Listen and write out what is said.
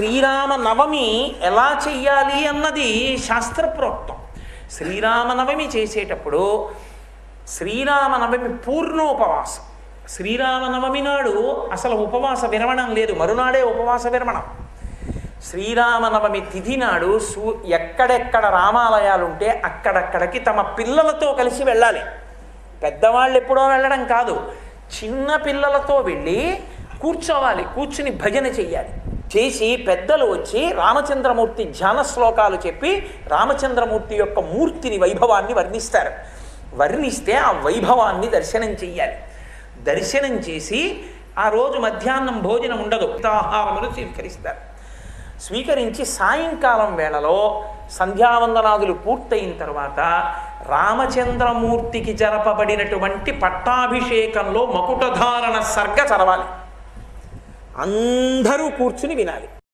శ్రీరామ నవమి ఎలా చెయ్యాలి అన్నది శాస్త్రప్రోక్తం. శ్రీరామనవమి చేసేటప్పుడు శ్రీరామనవమి పూర్ణోపవాసం. శ్రీరామనవమి నాడు అసలు ఉపవాస విరమణం లేదు, మరునాడే ఉపవాస విరమణం. శ్రీరామనవమి తిథి నాడు ఎక్కడెక్కడ రామాలయాలు ఉంటే అక్కడక్కడికి తమ పిల్లలతో కలిసి వెళ్ళాలి. పెద్దవాళ్ళు ఎప్పుడో వెళ్ళడం కాదు, చిన్న పిల్లలతో వెళ్ళి కూర్చోవాలి, కూర్చుని భజన చెయ్యాలి. చేసి పెద్దలు వచ్చి రామచంద్రమూర్తి ధ్యాన శ్లోకాలు చెప్పి రామచంద్రమూర్తి యొక్క మూర్తిని వైభవాన్ని వర్ణిస్తారు. వర్ణిస్తే ఆ వైభవాన్ని దర్శనం చెయ్యాలి. దర్శనం చేసి ఆ రోజు మధ్యాహ్నం భోజనం ఉండదు, ఆహారమును స్వీకరిస్తారు. స్వీకరించి సాయంకాలం వేళలో సంధ్యావందనాదులు పూర్తయిన తర్వాత రామచంద్రమూర్తికి జరపబడినటువంటి పట్టాభిషేకంలో మకుటధారణ సర్గ చదవాలి. అందరూ కూర్చుని వినాలి.